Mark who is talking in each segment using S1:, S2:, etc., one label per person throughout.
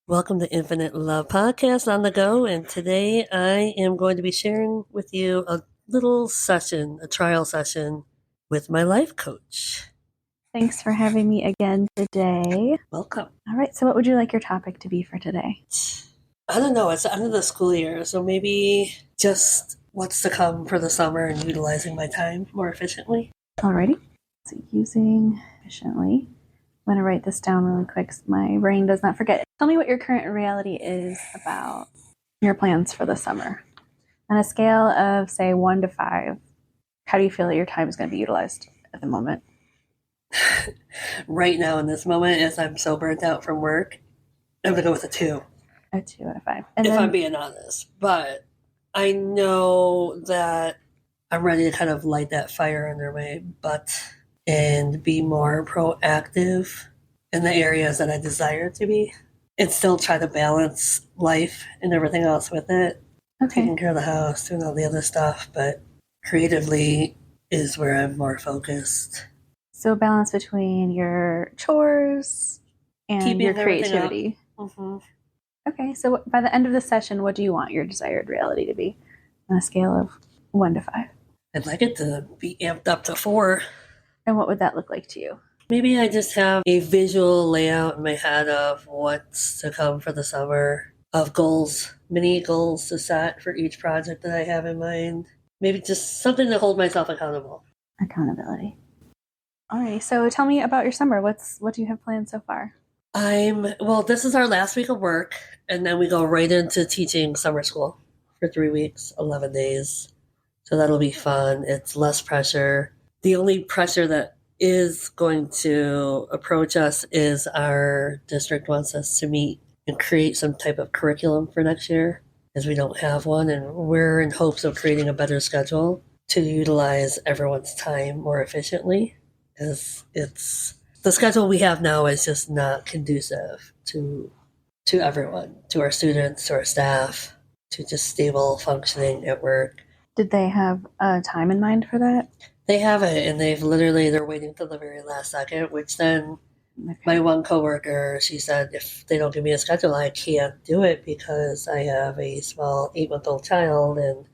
S1: Welcome to Infinite Love Podcast on the go, and today I am going to be sharing with you a little session, a trial session with my life coach.
S2: Thanks for having me again today.
S1: Welcome.
S2: All right, so what would you like your topic to be for today?
S1: I don't know, it's the end of the school year, so maybe just what's to come for the summer and utilizing my time more efficiently.
S2: Alrighty, so using efficiently. I'm going to write this down really quick so my brain does not forget. Tell me what your current reality is about your plans for the summer. On a scale of, say, 1 to 5, how do you feel that your time is going to be utilized at the moment?
S1: Right now, in this moment, as I'm so burnt out from work, I'm going to go with a 2.
S2: A 2 out of 5.
S1: And if I'm being honest. But I know that I'm ready to kind of light that fire under my butt and be more proactive in the areas that I desire to be, and still try to balance life and everything else with it.
S2: Okay.
S1: Taking care of the house, doing all the other stuff, but creatively is where I'm more focused.
S2: So balance between your chores and
S1: Keeping
S2: your
S1: everything up.
S2: creativity.
S1: Mm-hmm.
S2: Okay, so by the end of the session, what do you want your desired reality to be on a scale of 1 to 5?
S1: I'd like it to be amped up to 4.
S2: And what would that look like to you?
S1: Maybe I just have a visual layout in my head of what's to come for the summer, of goals, mini goals to set for each project that I have in mind. Maybe just something to hold myself accountable.
S2: Accountability. Alrighty, so tell me about your summer. What do you have planned so far?
S1: This is our last week of work, and then we go right into teaching summer school for 3 weeks, 11 days. So that'll be fun. It's less pressure. The only pressure that is going to approach us is our district wants us to meet and create some type of curriculum for next year, as we don't have one, and we're in hopes of creating a better schedule to utilize everyone's time more efficiently, as the schedule we have now is just not conducive to everyone, to our students, to our staff, to just stable functioning at work.
S2: Did they have a time in mind for that?
S1: They have it, and they're waiting till the very last second, which then my one coworker, she said, if they don't give me a schedule, I can't do it because I have a small 8-month-old child, and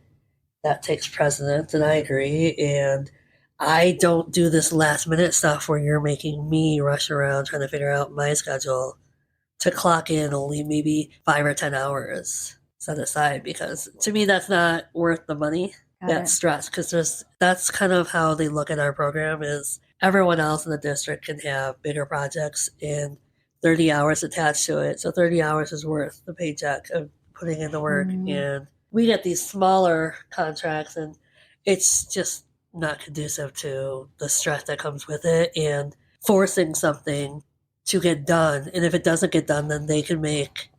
S1: that takes precedence, and I agree. And I don't do this last minute stuff where you're making me rush around trying to figure out my schedule to clock in only maybe 5 or 10 hours set aside, because to me that's not worth the money. That stress, because that's kind of how they look at our program, is everyone else in the district can have bigger projects and 30 hours attached to it. So 30 hours is worth the paycheck of putting in the work. And we get these smaller contracts, and it's just not conducive to the stress that comes with it and forcing something to get done. And if it doesn't get done, then they can make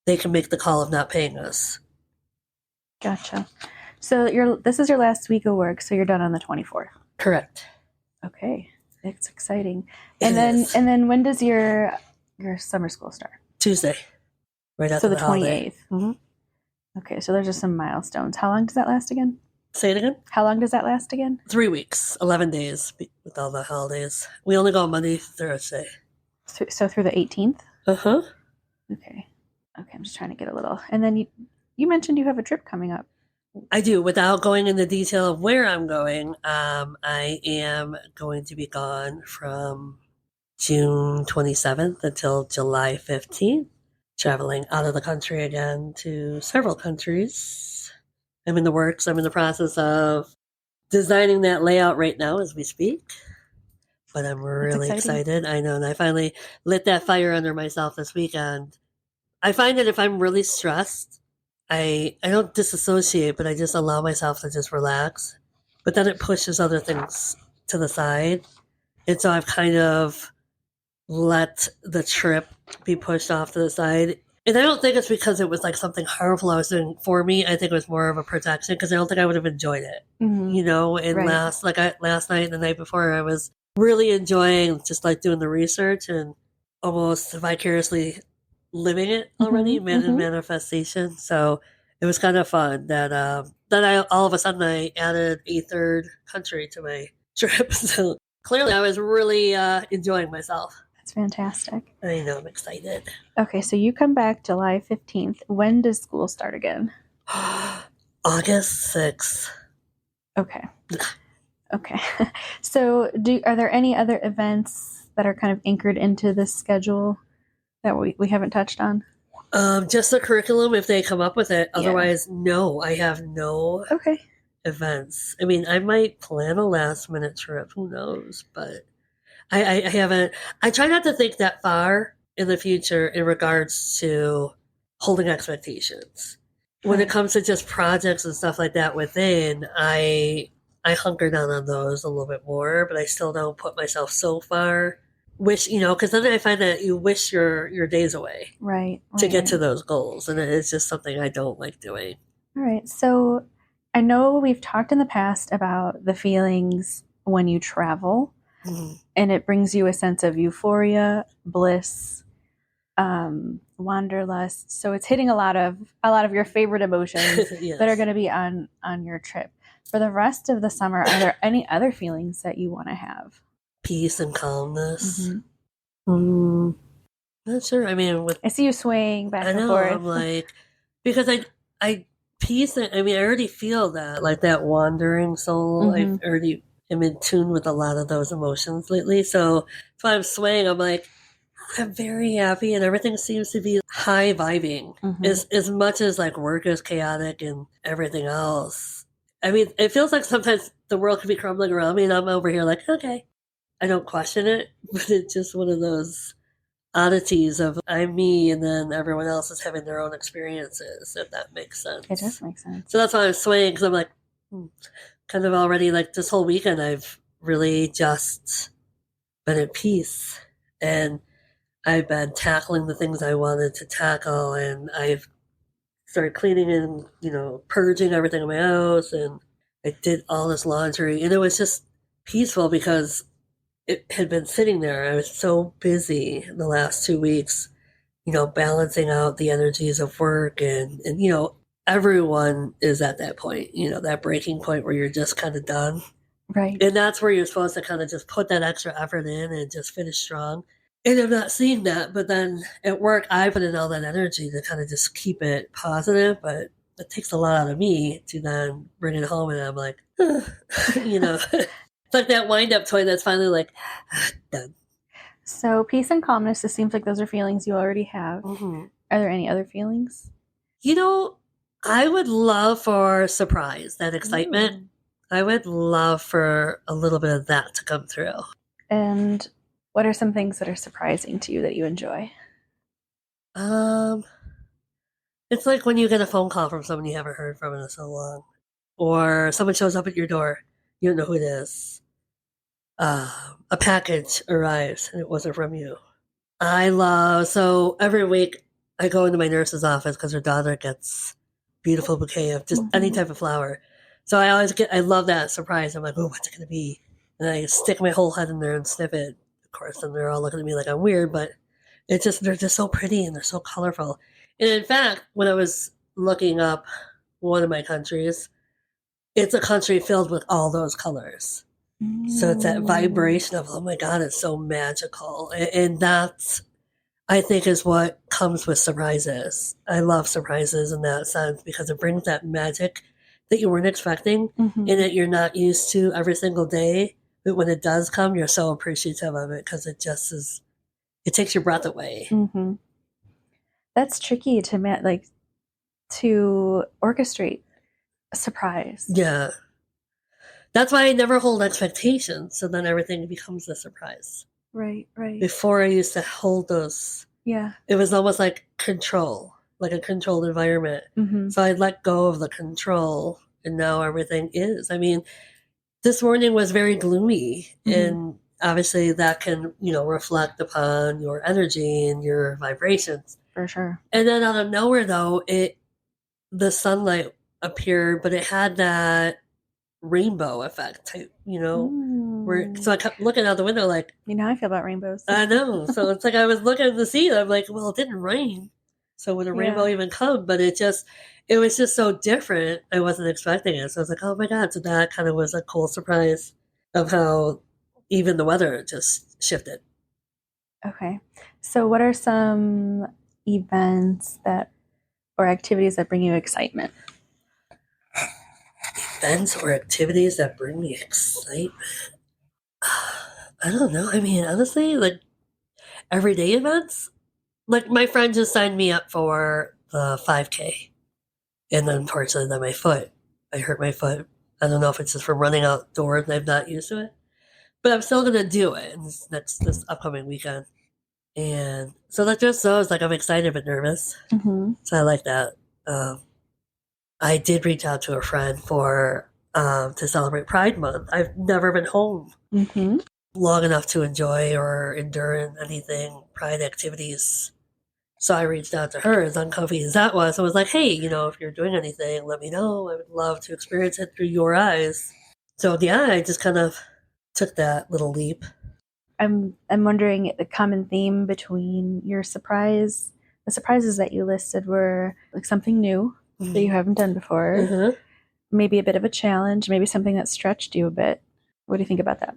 S1: the call of not paying us.
S2: Gotcha. So this is your last week of work, so you're done on the 24th.
S1: Correct.
S2: Okay, it's exciting. And then when does your summer school start?
S1: Tuesday, right after the
S2: 28th. Mm-hmm. Okay, so there's just some milestones. How long does that last again?
S1: Say it again.
S2: How long does that last again?
S1: 3 weeks, 11 days with all the holidays. We only go Monday, Thursday.
S2: So through the 18th?
S1: Uh-huh.
S2: Okay, I'm just trying to get a little. And then you mentioned you have a trip coming up.
S1: I do. Without going into detail of where I'm going, I am going to be gone from June 27th until July 15th, traveling out of the country again to several countries. I'm in the works. I'm in the process of designing that layout right now as we speak. But I'm really excited. I know. And I finally lit that fire under myself this weekend. I find that if I'm really stressed, I don't disassociate, but I just allow myself to just relax. But then it pushes other things to the side. And so I've kind of let the trip be pushed off to the side. And I don't think it's because it was like something harmful I was doing for me. I think it was more of a protection, because I don't think I would have enjoyed it. Mm-hmm. You know, and right. last night and the night before, I was really enjoying just like doing the research and almost vicariously living it already, in manifestation. So it was kind of fun that I all of a sudden I added a third country to my trip. So clearly I was really enjoying myself.
S2: That's fantastic.
S1: I know, I'm excited.
S2: Okay, so you come back July 15th. When does school start again?
S1: August 6th.
S2: Okay. Okay. So, are there any other events that are kind of anchored into this schedule that we haven't touched on?
S1: Just the curriculum if they come up with it.
S2: Yeah.
S1: Otherwise, no, I have no
S2: Okay.
S1: events. I mean, I might plan a last minute trip. Who knows? But I haven't. I try not to think that far in the future in regards to holding expectations. When it
S2: Right.
S1: comes to just projects and stuff like that within, I hunker down on those a little bit more, but I still don't put myself so far. Wish because then I find that you wish your days away
S2: Right.
S1: to
S2: Right.
S1: get
S2: Right.
S1: to those goals, and it's just something I don't like doing.
S2: All right. So, I know we've talked in the past about the feelings when you travel,
S1: Mhm.
S2: and it brings you a sense of euphoria, bliss, wanderlust. So it's hitting a lot of your favorite emotions
S1: Yes.
S2: that are going to be on your trip. For the rest of the summer, are there any other feelings that you want to have?
S1: Peace and calmness.
S2: Mm-hmm.
S1: Not sure. I mean, with
S2: I see you swaying back
S1: I
S2: and
S1: know
S2: forth.
S1: I'm like because I peace. I mean, I already feel that like that wandering soul.
S2: Mm-hmm.
S1: I've already am in tune with a lot of those emotions lately. So if I'm swaying, I'm like I'm very happy, and everything seems to be high vibing.
S2: Mm-hmm.
S1: As much as like work is chaotic and everything else. I mean, it feels like sometimes the world could be crumbling around me, and I'm over here like, okay, I don't question it, but it's just one of those oddities of I'm me and then everyone else is having their own experiences, if that makes sense.
S2: It does make sense.
S1: So that's why I'm swaying because I'm like, kind of already like this whole weekend, I've really just been at peace and I've been tackling the things I wanted to tackle and I've started cleaning and, purging everything in my house and I did all this laundry and it was just peaceful because it had been sitting there. I was so busy the last 2 weeks, balancing out the energies of work and everyone is at that point, that breaking point where you're just kind of done.
S2: Right.
S1: And that's where you're supposed to kind of just put that extra effort in and just finish strong. And I'm not seeing that, but then at work, I put in all that energy to kind of just keep it positive, but it takes a lot out of me to then bring it home and I'm like, it's like that wind up toy that's finally like, done.
S2: So peace and calmness, it seems like those are feelings you already have.
S1: Mm-hmm.
S2: Are there any other feelings?
S1: I would love for surprise, that excitement.
S2: Ooh.
S1: I would love for a little bit of that to come through.
S2: And what are some things that are surprising to you that you enjoy?
S1: It's like when you get a phone call from someone you haven't heard from in so long, or someone shows up at your door, you don't know who it is. A package arrives and it wasn't from you. So every week I go into my nurse's office because her daughter gets beautiful bouquet of just any type of flower. So I love that surprise. I'm like, oh, what's it going to be? And I stick my whole head in there and sniff it. Of course, and they're all looking at me like I'm weird, but they're just so pretty and they're so colorful. And in fact, when I was looking up one of my countries, it's a country filled with all those colors. So it's that vibration of, oh my God, it's so magical. And that's, I think, is what comes with surprises. I love surprises in that sense because it brings that magic that you weren't expecting and that you're not used to every single day. But when it does come, you're so appreciative of it because it just is, it takes your breath away.
S2: Mm-hmm. That's tricky to orchestrate a surprise.
S1: Yeah. That's why I never hold expectations. So then everything becomes a surprise.
S2: Right.
S1: Before I used to hold those.
S2: Yeah.
S1: It was almost like control, like a controlled environment.
S2: Mm-hmm.
S1: So I let go of the control and now everything is. I mean, this morning was very gloomy and obviously that can, reflect upon your energy and your vibrations.
S2: For sure.
S1: And then out of nowhere though, the sunlight appeared, but it had that rainbow effect type, so I kept looking out the window like,
S2: how I feel about rainbows.
S1: I know. So it's like I was looking at the sea and I'm like, well, it didn't rain. So would a rainbow even come? But it was just so different. I wasn't expecting it. So I was like, oh my God. So that kind of was a cool surprise of how even the weather just shifted.
S2: Okay. So, what are some events that or activities that bring you excitement?
S1: Events or activities that bring me excitement. I don't know. I mean, honestly, like everyday events. Like my friend just signed me up for the 5K, and then unfortunately, then I hurt my foot. I don't know if it's just from running outdoors and I'm not used to it, but I'm still gonna do it this upcoming weekend. And so that just shows like I'm excited but nervous.
S2: Mm-hmm.
S1: So I like that. Um, I did reach out to a friend for to celebrate Pride Month. I've never been home
S2: Mm-hmm.
S1: long enough to enjoy or endure anything Pride activities. So I reached out to her, as uncomfy as that was. I was like, hey, if you're doing anything, let me know. I would love to experience it through your eyes. So yeah, I just kind of took that little leap.
S2: I'm wondering the common theme between the surprises that you listed were like something new that you
S1: Mm-hmm.
S2: haven't done before,
S1: Uh-huh.
S2: maybe a bit of a challenge, maybe something that stretched you a bit. What do you think about that?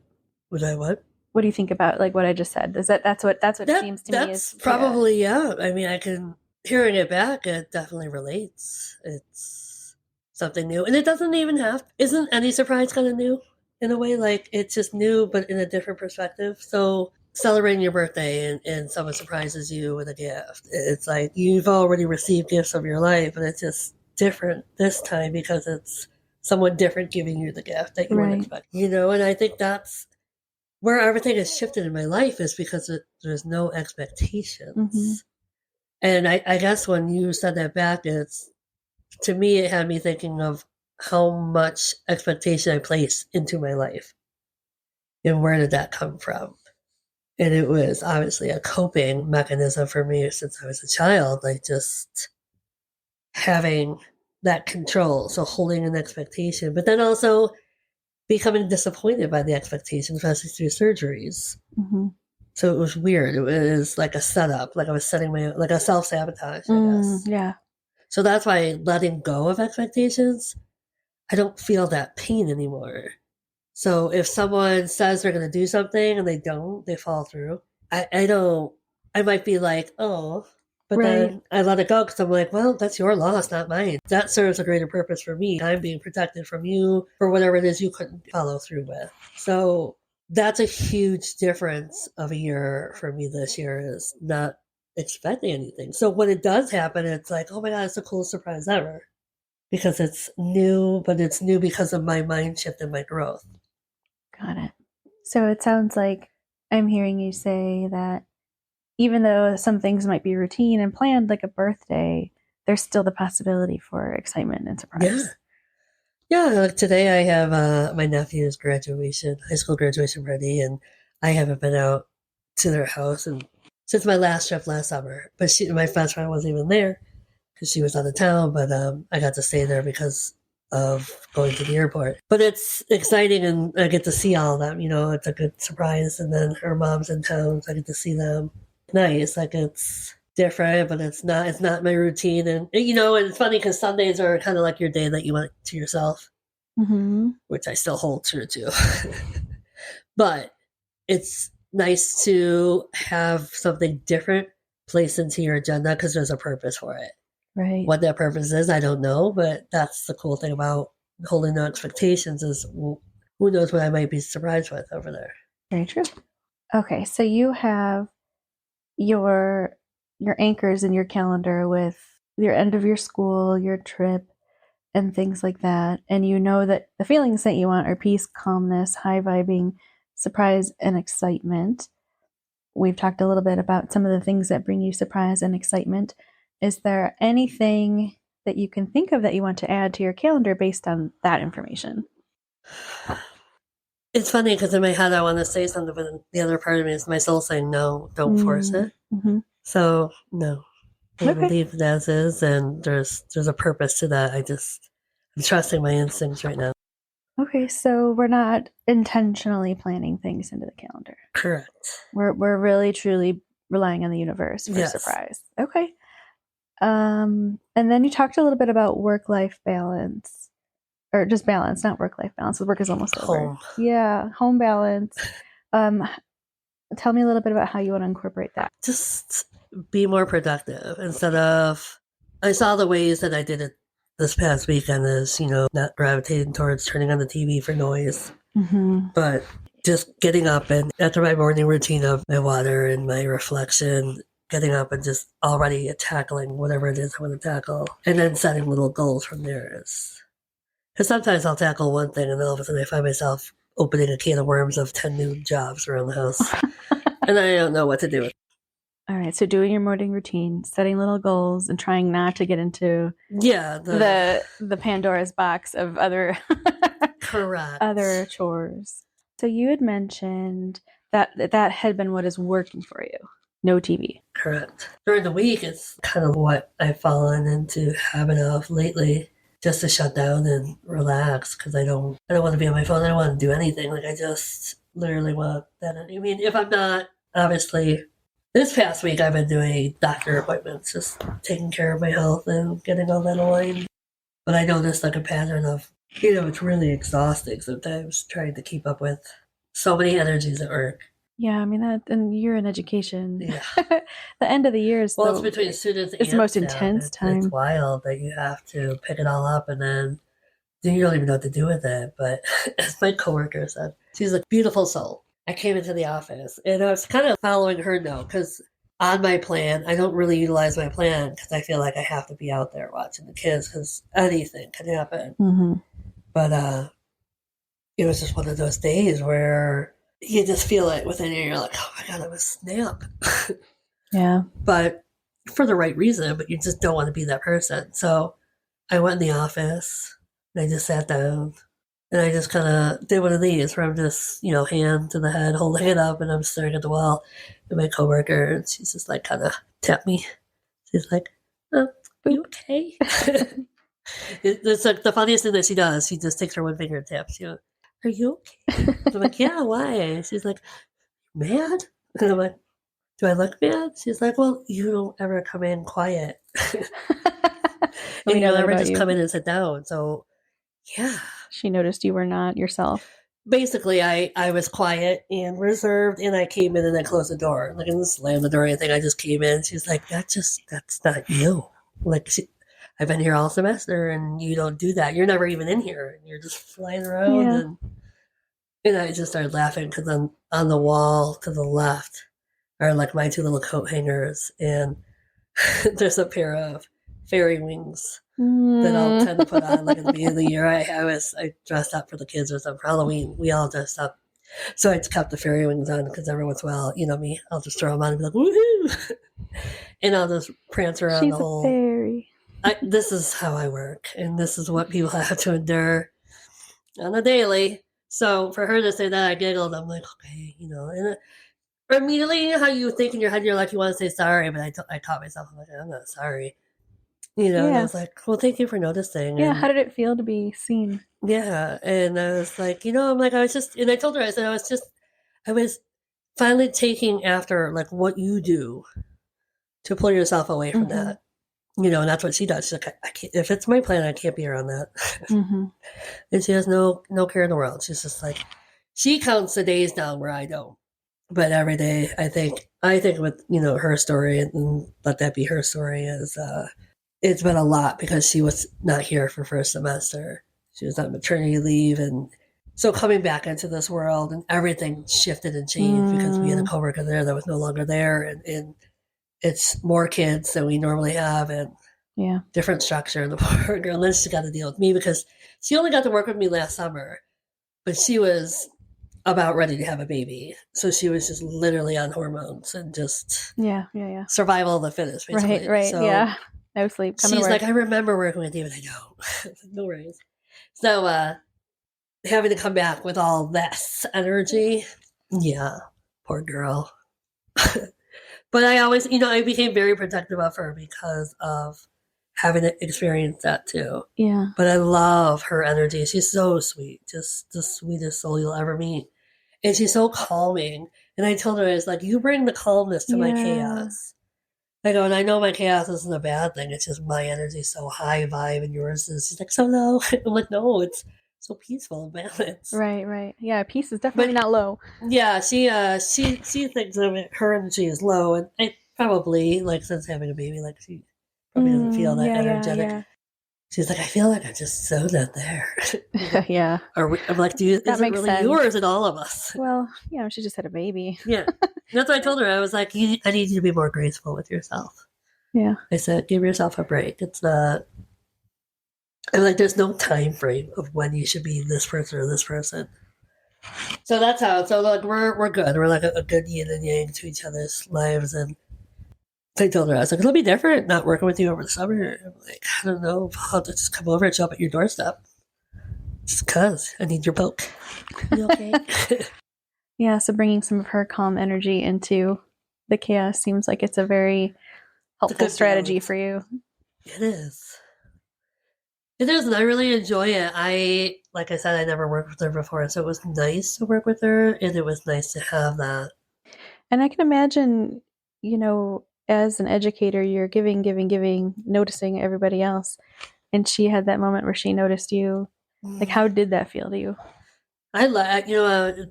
S1: Would I what?
S2: What do you think about like what I just said? Is that's what it seems to me
S1: That's
S2: is yeah.
S1: probably, yeah. I mean, I can hearing it back. It definitely relates. It's something new, and it doesn't even have. Isn't any surprise kind of new in a way? Like it's just new, but in a different perspective. So celebrating your birthday and someone surprises you with a gift. It's like you've already received gifts of your life, but it's just different this time because it's someone different giving you the gift that you weren't
S2: Right.
S1: expecting. And I think that's where everything has shifted in my life is because there's no
S2: Mm-hmm.
S1: expectations. And I guess when you said that back, it's to me, it had me thinking of how much expectation I place into my life and where did that come from? And it was obviously a coping mechanism for me since I was a child, like just having that control. So holding an expectation, but then also becoming disappointed by the expectations, especially through surgeries.
S2: Mm-hmm.
S1: So it was weird. It was like a setup, like I was setting like a self sabotage, I guess.
S2: Yeah.
S1: So that's why letting go of expectations, I don't feel that pain anymore. So if someone says they're going to do something and they don't, they fall through. I don't, I might be like, oh, but
S2: Right.
S1: then I let it go because I'm like, well, that's your loss, not mine. That serves a greater purpose for me. I'm being protected from you for whatever it is you couldn't follow through with. So that's a huge difference of a year for me this year is not expecting anything. So when it does happen, it's like, oh my God, it's the coolest surprise ever because it's new, but it's new because of my mind shift and my growth.
S2: Got it. So it sounds like I'm hearing you say that even though some things might be routine and planned, like a birthday, there's still the possibility for excitement and
S1: Yeah.
S2: surprise.
S1: Yeah, like today I have my nephew's high school graduation party, and I haven't been out to their house and since my last trip last summer. But my best friend wasn't even there because she was out of town. But I got to stay there because of going to the airport. But it's exciting, and I get to see all of them. It's a good surprise. And then her mom's in town, so I get to see them. Nice, like it's different, but it's not. It's not my routine, and and it's funny because Sundays are kind of like your day that you want to yourself,
S2: Mm-hmm.
S1: which I still hold true to. But it's nice to have something different placed into your agenda because there's a purpose for it.
S2: Right.
S1: What that purpose is, I don't know, but that's the cool thing about holding no expectations is well, who knows what I might be surprised with over there.
S2: Very true. Okay, so you have your anchors in your calendar with your end of your school, your trip, and things like that, and you know that the feelings that you want are peace, calmness, high vibing, surprise, and excitement. We've talked a little bit about some of the things that bring you surprise and excitement. Is there anything that you can think of that you want to add to your calendar based on that information?
S1: It's funny because in my head I want to say something, but the other part of me is my soul saying no, don't force it.
S2: Mm-hmm.
S1: So no, I
S2: Okay.
S1: believe it as is, and there's a purpose to that. I'm trusting my instincts right now.
S2: Okay, so we're not intentionally planning things into the calendar.
S1: Correct.
S2: We're really truly relying on the universe for
S1: Yes.
S2: surprise. Okay. And then you talked a little bit about work-life balance, or just balance, not work-life balance. The work is almost over.
S1: Home.
S2: Yeah, home balance. Um, Tell me a little bit about how you want to incorporate that.
S1: Just be more productive instead of. I saw the ways that I did it this past weekend is, not gravitating towards turning on the TV for noise, but just getting up and after my morning routine of my water and my reflection, getting up and just already tackling whatever it is I want to tackle, and then setting little goals from there is. Because sometimes I'll tackle one thing and then all of a sudden I find myself opening a can of worms of 10 new jobs around the house. And I don't know what to do with it.
S2: All right, so doing your morning routine, setting little goals, and trying not to get into the Pandora's box of other
S1: correct
S2: other chores. So you had mentioned that had been what is working for you. No TV.
S1: Correct. During the week, it's kind of what I've fallen into habit of lately, just to shut down and relax because I don't want to be on my phone. I don't want to do anything. Like I just literally want that. I mean, if I'm not, obviously. This past week, I've been doing doctor appointments, just taking care of my health and getting all that aligned. But I noticed like a pattern of, it's really exhausting sometimes trying to keep up with so many energies at work.
S2: Yeah, I mean that, and you're in education.
S1: Yeah.
S2: The end of the year is
S1: it's between students.
S2: It's the most intense time.
S1: It's wild that you have to pick it all up, and then you don't even know what to do with it. But as my coworker said, she's a beautiful soul. I came into the office and I was kind of following her note because on my plan, I don't really utilize my plan because I feel like I have to be out there watching the kids because anything can happen. But it was just one of those days where you just feel it within you. You're like, oh my God, I'm a snap.
S2: Yeah.
S1: But for the right reason, but you just don't want to be that person. So I went in the office and I just sat down. And I just kind of did one of these where I'm just, hand to the head, holding it up, and I'm staring at the wall. And my coworker, and she's just like kind of tapped me. She's like, "Oh, are you okay?" It's like the funniest thing that she does. She just takes her one finger and taps you. Are you okay? I'm like, yeah, why? And she's like, mad? And I'm like, do I look mad? She's like, well, you don't ever come in quiet. And you don't ever just come in and sit down. So, yeah.
S2: She noticed you were not yourself.
S1: Basically, I was quiet and reserved, and I came in and I closed the door. Like, I didn't slam the door or anything. I just came in. She's like, that's not you. Like, I've been here all semester, and you don't do that. You're never even in here. And you're just flying around.
S2: Yeah.
S1: And I just started laughing because on the wall to the left are like my two little coat hangers, and there's a pair of fairy wings that I'll tend to put on like at the beginning of the year. I dressed up for the kids or something for Halloween. We all dressed up. So I just kept the fairy wings on because every once in a while, me, I'll just throw them on and be like, woohoo! And I'll just prance around
S2: She's
S1: the whole.
S2: A fairy.
S1: This is how I work, and this is what people have to endure on a daily. So for her to say that, I giggled. I'm like, okay, and immediately, how you think in your head, you're like, you want to say sorry, but I caught myself. I'm like, I'm not sorry. And I was like, well, thank you for noticing.
S2: Yeah,
S1: and,
S2: how did it feel to be seen?
S1: Yeah, and I was like, I'm like, I was just, and I told her, I said, I was finally taking after, like, what you do to pull yourself away from that. And that's what she does. She's like, I can't, if it's my plan, I can't be around that. And she has no care in the world. She's just like, she counts the days down where I don't. But every day, I think with, her story, and let that be her story, is, it's been a lot because she was not here for first semester. She was on maternity leave. And so coming back into this world and everything shifted and changed because we had a coworker there that was no longer there. And it's more kids than we normally have and different structure in the poor girl. And then she got to deal with me because she only got to work with me last summer, but she was about ready to have a baby. So she was just literally on hormones and just survival of the fittest, basically.
S2: Right,
S1: so,
S2: yeah. No sleep.
S1: She's like, I remember working with you, and I don't. No worries. So having to come back with all this energy, yeah, poor girl. But I always, I became very protective of her because of having experienced that too.
S2: Yeah.
S1: But I love her energy. She's so sweet, just the sweetest soul you'll ever meet. And she's so calming. And I told her, I was like, you bring the calmness to my chaos. I go, and I know my chaos isn't a bad thing. It's just my energy is so high vibe and yours is. She's like, so low. I'm like, no, it's so peaceful and balanced.
S2: Right. Yeah, peace is definitely not low.
S1: Yeah, she thinks of it, her energy is low, and it probably, like, since having a baby, like, she probably doesn't feel that energetic.
S2: Yeah.
S1: She's like, I feel like I'm just so not there.
S2: Yeah.
S1: I'm like, is
S2: That
S1: it
S2: makes
S1: really
S2: sense.
S1: you or is it all of us?
S2: Well, yeah, she just had a baby.
S1: Yeah. That's what I told her. I was like, I need you to be more graceful with yourself.
S2: Yeah.
S1: I said, give yourself a break. It's not, I'm like, there's no time frame of when you should be this person or this person. So that's how. So like we're good. We're like a good yin and yang to each other's lives. And I told her, I was like, it'll be different not working with you over the summer. I'm like, I don't know. I'll just come over and show up at your doorstep. Just cause I need your poke. You okay?
S2: Yeah. So bringing some of her calm energy into the chaos seems like it's a very helpful strategy for you.
S1: It is. It is, and I really enjoy it. Like I said, I never worked with her before, so it was nice to work with her, and it was nice to have that.
S2: And I can imagine, as an educator, you're giving, noticing everybody else. And she had that moment where she noticed you. Like, how did that feel to you?
S1: I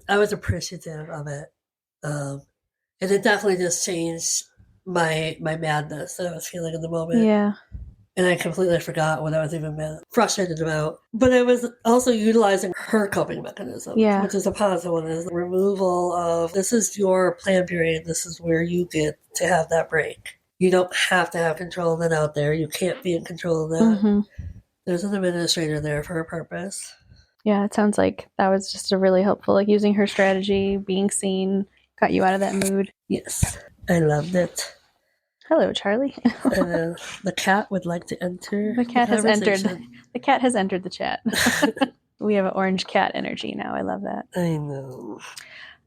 S1: was appreciative of it. And it definitely just changed my madness that I was feeling in the moment.
S2: Yeah.
S1: And I completely forgot what I was even frustrated about. But I was also utilizing her coping mechanism, which is a positive one, is the removal of, this is your plan period, this is where you get to have that break. You don't have to have control of it out there. You can't be in control of that.
S2: Mm-hmm.
S1: There's an administrator there for a purpose.
S2: Yeah, it sounds like that was just a really helpful, like using her strategy, being seen, got you out of that mood.
S1: Yes, I loved it.
S2: Hello, Charlie.
S1: The cat would like to enter.
S2: The cat has entered. The cat has entered the chat. We have an orange cat energy now. I love that.
S1: I know.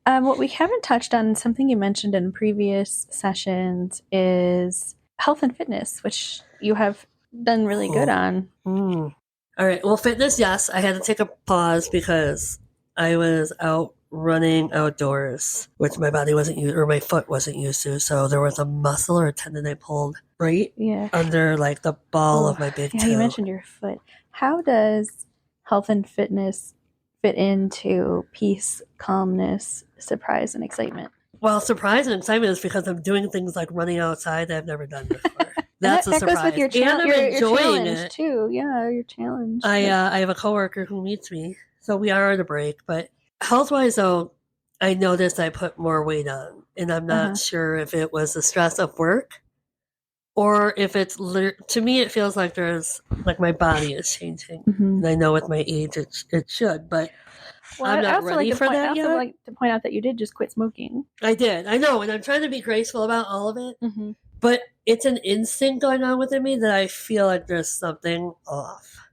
S2: What we haven't touched on, something you mentioned in previous sessions, is health and fitness, which you have done really good on.
S1: All right. Well, fitness, yes. I had to take a pause because I was out running outdoors, which my body wasn't used, or my foot wasn't used to. So there was a muscle or a tendon I pulled right under like the ball of my big toe.
S2: Yeah, you mentioned your foot. How does health and fitness fit into peace, calmness, surprise, and excitement?
S1: Well, surprise and excitement is because I'm doing things like running outside that I've never done before. That's a surprise.
S2: That goes with your
S1: and I'm enjoying it
S2: too. Yeah, your challenge.
S1: I have a coworker who meets me, so we are on a break. But health-wise, though, I noticed I put more weight on, and I'm not sure if it was the stress of work or if it's to me. It feels like there's like my body is changing, and I know with my age it should, but.
S2: Well,
S1: I'm not ready for that yet.
S2: I also like to point out that you did just quit smoking.
S1: I did. I know, and I'm trying to be graceful about all of it. But it's an instinct going on within me that I feel like there's something off.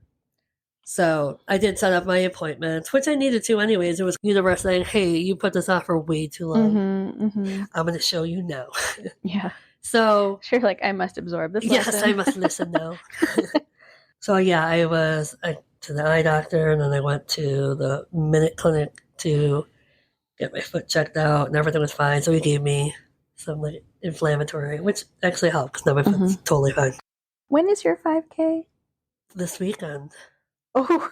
S1: So I did set up my appointments, which I needed to anyways. It was the universe saying, hey, you put this off for way too long. I'm going to show you now.
S2: Yeah.
S1: So.
S2: You're like, I must absorb this lesson.
S1: Yes, I must listen now. So yeah, I was to the eye doctor, and then I went to the Minute Clinic to get my foot checked out, and everything was fine. So he gave me some like inflammatory, which actually helped because now my foot's totally fine.
S2: When is your 5K?
S1: This weekend.
S2: Oh,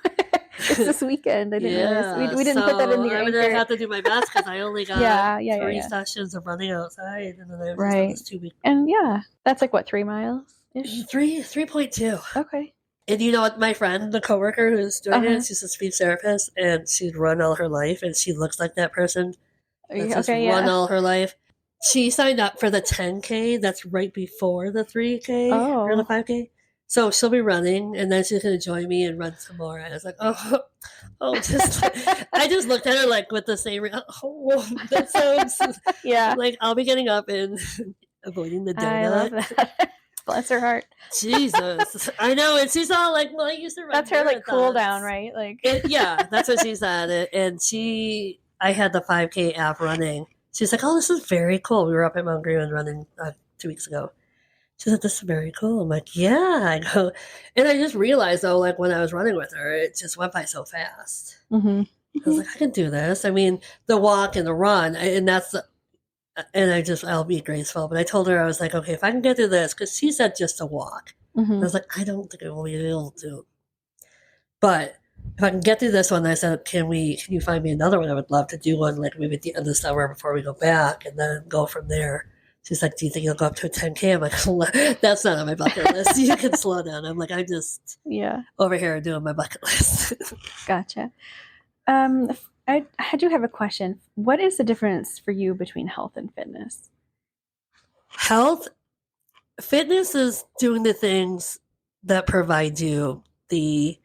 S2: it's this weekend. I didn't realize. We didn't put that in the
S1: I'm going to have to do my best because I only got 3 sessions of running outside, and then I have this 2 weeks.
S2: And that's like what, 3 miles?
S1: 3.2.
S2: Okay.
S1: And you know what, my friend, the coworker who's doing it, she's a speech therapist, and she'd run all her life, and she looks like that person that's run all her life. She signed up for the 10K. That's right before the 3K or the 5K. So she'll be running, and then she's going to join me and run some more. And I was like, I just looked at her like with the same, that sounds, like I'll be getting up and avoiding the donut.
S2: I love that. Bless her heart.
S1: Jesus. I know. And she's all like, well, I used to run.
S2: That's her like cool down, right? Like,
S1: that's what she said. And I had the 5K app running. She's like, oh, this is very cool. We were up at Mount Green running 2 weeks ago. She said, this is very cool. I'm like, yeah. I go, and I just realized though, like when I was running with her, it just went by so fast. I was like, I can do this. I mean, the walk and the run, and I'll be graceful. But I told her, I was like, okay, if I can get through this, because she said just a walk. I was like, I don't think I will be able to. But if I can get through this one, I said, can you find me another one? I would love to do one like maybe at the end of summer before we go back and then go from there. She's like, do you think you'll go up to a 10K? I'm like, that's not on my bucket list. You can slow down. I'm like, I'm just over here doing my bucket list.
S2: Gotcha. I do have a question. What is the difference for you between health and fitness?
S1: Fitness is doing the things that provide you the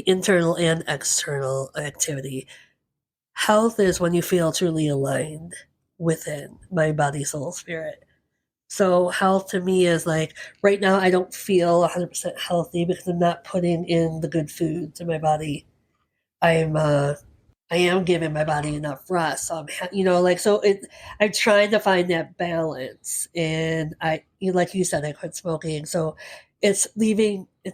S1: internal and external activity. Health is when you feel truly aligned within mind, body, soul, spirit. So health to me is like, right now I don't feel 100% healthy because I'm not putting in the good food to my body. I am giving my body enough rest. So I'm trying to find that balance. And like you said, I quit smoking. So it's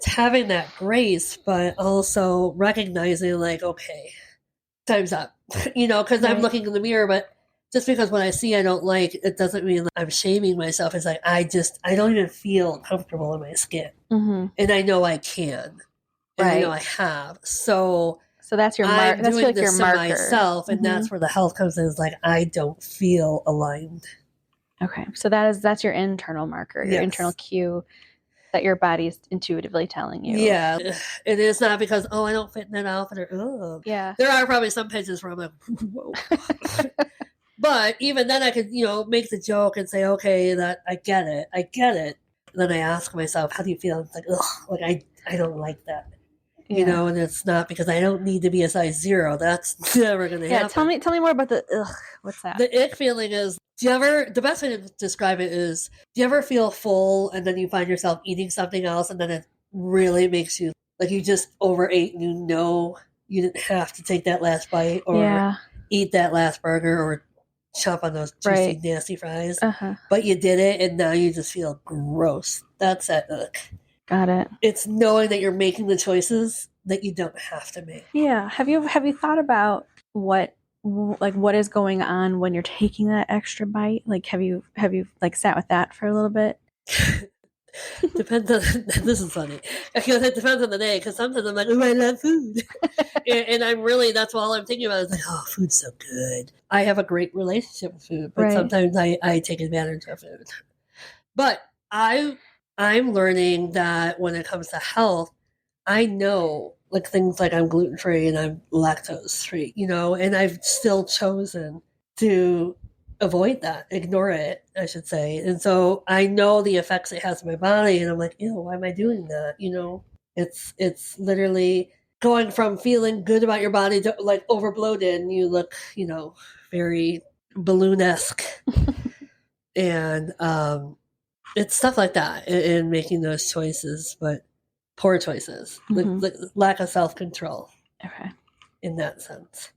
S1: having that grace, but also recognizing like, okay, time's up, because I'm looking in the mirror, but just because what I see I don't like, it doesn't mean that I'm shaming myself. It's like, I don't even feel comfortable in my skin.
S2: Mm-hmm.
S1: And I know I can. And I know I have. So
S2: that's your mark. That's like your marker.
S1: Myself, and that's where the health comes in. Is like, I don't feel aligned.
S2: Okay, so that's your internal marker, your internal cue that your body's intuitively telling you.
S1: Yeah, it is not because I don't fit in that outfit or there are probably some pitches where I'm like, whoa. But even then, I could make the joke and say, okay, that I get it. And then I ask myself, how do you feel? It's like, like I don't like that. And it's not because I don't need to be a size 0. That's never going to happen.
S2: Tell me more about the ugh. What's that?
S1: The ick feeling is, the best way to describe it is, do you ever feel full and then you find yourself eating something else and then it really makes you, like you just overate and you didn't have to take that last bite or eat that last burger or chomp on those juicy, nasty fries. But you did it and now you just feel gross. That's that ick.
S2: Got it.
S1: It's knowing that you're making the choices that you don't have to make.
S2: Yeah. Have you thought about what is going on when you're taking that extra bite? Like, have you sat with that for a little bit?
S1: Depends on. This is funny. It depends on the day, because sometimes I'm like, I love food, and I'm really, that's all I'm thinking about. Is like, food's so good. I have a great relationship with food, but sometimes I take advantage of food. But I'm learning that when it comes to health, I know like things like I'm gluten free and I'm lactose free, and I've still chosen to avoid that, ignore it, I should say. And so I know the effects it has on my body, and I'm like, why am I doing that? It's literally going from feeling good about your body to like over bloated, and you look, very balloon-esque. And it's stuff like that in making those choices, but poor choices, like lack of self-control.
S2: Okay.
S1: In that sense.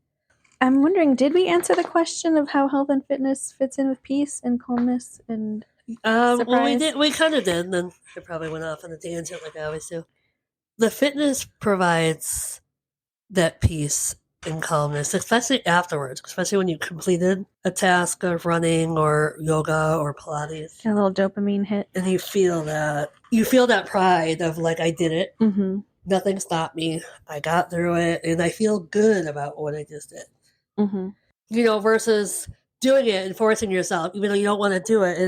S2: I'm wondering, did we answer the question of how health and fitness fits in with peace and calmness and surprise?
S1: Well, we kind of did, and then I probably went off on a tangent like I always do. The fitness provides that peace and calmness, especially afterwards, especially when you completed a task of running or yoga or Pilates.
S2: A little dopamine hit.
S1: And you feel that pride of like, I did it.
S2: Mm-hmm.
S1: Nothing stopped me. I got through it, and I feel good about what I just did.
S2: Mm-hmm.
S1: Versus doing it and forcing yourself, even though you don't want to do it,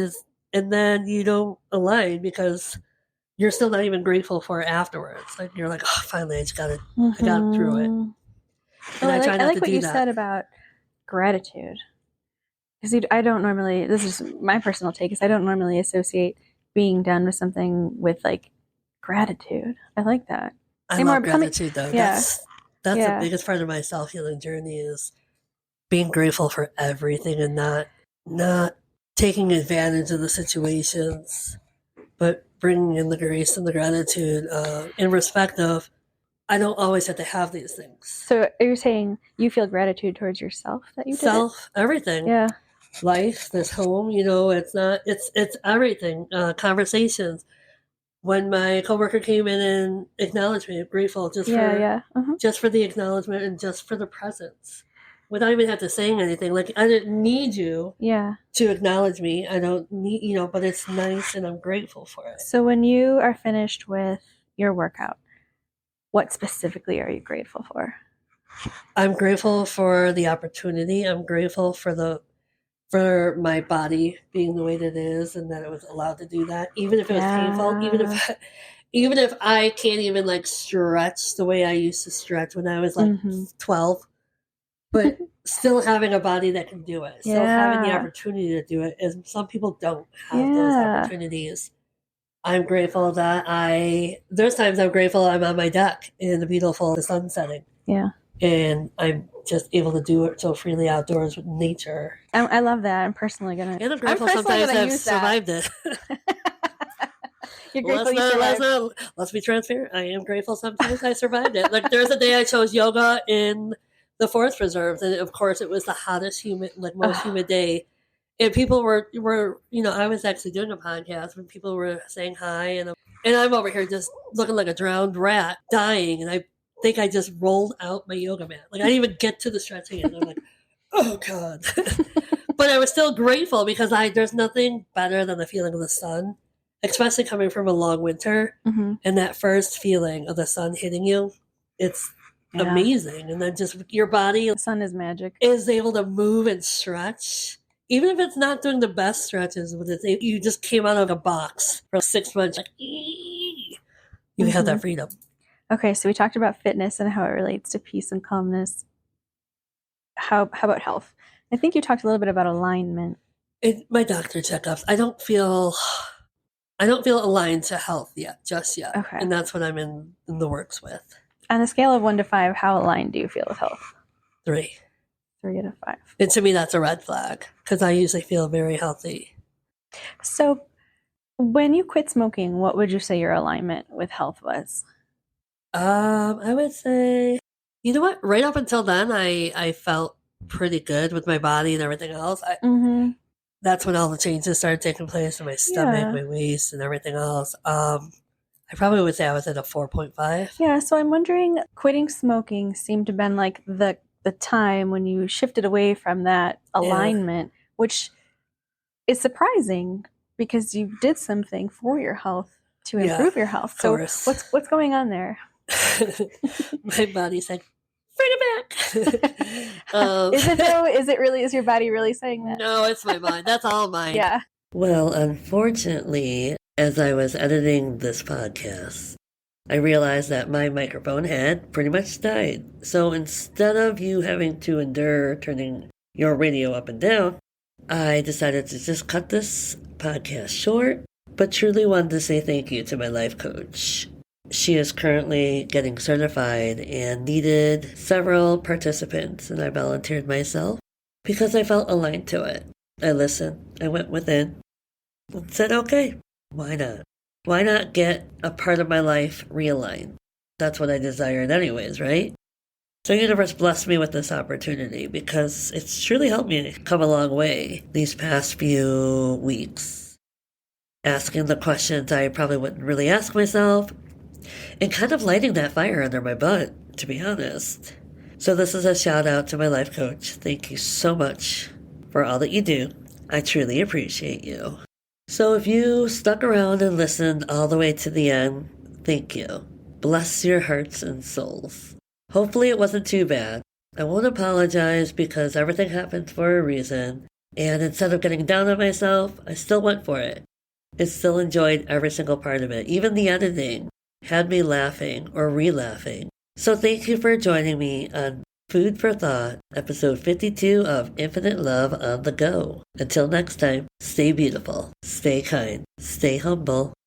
S1: and then you don't align because you're still not even grateful for it afterwards. Like you're like, finally, I got through it. And I try not to do that.
S2: I like what you said about gratitude, because I don't normally. This is my personal take. Is I don't normally associate being done with something with like gratitude. I like that.
S1: I love gratitude, though. Yeah. That's the biggest part of my self-healing journey is being grateful for everything and not taking advantage of the situations, but bringing in the grace and the gratitude in respect of, I don't always have to have these things.
S2: So you're saying you feel gratitude towards yourself that you did
S1: everything.
S2: Yeah.
S1: Life, this home, it's everything. Conversations. When my coworker came in and acknowledged me, I'm grateful just for the acknowledgement and just for the presence. Without even have to say anything. Like, I didn't need you to acknowledge me. I don't need, but it's nice and I'm grateful for it.
S2: So when you are finished with your workout, what specifically are you grateful for?
S1: I'm grateful for the opportunity. I'm grateful for my body being the way that it is and that it was allowed to do that, even if it was painful, even if I can't even like stretch the way I used to stretch when I was like 12, but still having a body that can do it, still having the opportunity to do it, is some people don't have those opportunities. I'm grateful that there's times I'm grateful I'm on my deck in the beautiful sun setting.
S2: Yeah.
S1: And I'm just able to do it so freely outdoors with nature.
S2: I love that. I'm personally gonna.
S1: And I'm grateful sometimes I've survived it.
S2: You're grateful you survived.
S1: Let's be transparent. I am grateful sometimes I survived it. Like there's a day I chose yoga in the forest preserves, and of course it was the hottest, most humid day. And people were I was actually doing a podcast when people were saying hi, and I'm over here just looking like a drowned rat, dying, and I think I just rolled out my yoga mat. Like I didn't even get to the stretching, and I'm like, oh God. But I was still grateful because there's nothing better than the feeling of the sun, especially coming from a long winter, and that first feeling of the sun hitting you. It's amazing, and then just your body,
S2: the sun is magic,
S1: is able to move and stretch. Even if it's not doing the best stretches, but you just came out of a box for 6 months, like, you have that freedom.
S2: Okay, so we talked about fitness and how it relates to peace and calmness. How about health? I think you talked a little bit about alignment.
S1: My doctor checkups, I don't feel aligned to health just yet.
S2: Okay.
S1: And that's what I'm in the works with.
S2: On a scale of 1 to 5, how aligned do you feel with health?
S1: 3.
S2: 3 out of 5.
S1: And to me, that's a red flag because I usually feel very healthy.
S2: So when you quit smoking, what would you say your alignment with health was?
S1: I would say, you know what? Right up until then, I felt pretty good with my body and everything else. That's when all the changes started taking place in my stomach, my waist, and everything else. I probably would say I was at a 4.5.
S2: Yeah, so I'm wondering, quitting smoking seemed to have been like the time when you shifted away from that alignment, which is surprising because you did something for your health to improve your health. So what's going on there?
S1: My body's like, bring it back.
S2: Is it though? Is your body really saying that?
S1: No, it's my mind. That's all mine.
S2: Yeah.
S1: Well, unfortunately, as I was editing this podcast, I realized that my microphone had pretty much died. So instead of you having to endure turning your radio up and down, I decided to just cut this podcast short, but truly wanted to say thank you to my life coach. She is currently getting certified and needed several participants, and I volunteered myself because I felt aligned to it. I listened, I went within, and said, okay, why not? Why not get a part of my life realigned? That's what I desired anyways, right? So the universe blessed me with this opportunity because it's truly helped me come a long way these past few weeks. Asking the questions I probably wouldn't really ask myself, and kind of lighting that fire under my butt, to be honest. So this is a shout out to my life coach. Thank you so much for all that you do. I truly appreciate you. So if you stuck around and listened all the way to the end, thank you. Bless your hearts and souls. Hopefully it wasn't too bad. I won't apologize because everything happens for a reason. And instead of getting down on myself, I still went for it. I still enjoyed every single part of it. Even the editing had me laughing or re-laughing. So thank you for joining me on Food for Thought, episode 52 of Infinite Love on the Go. Until next time, stay beautiful, stay kind, stay humble,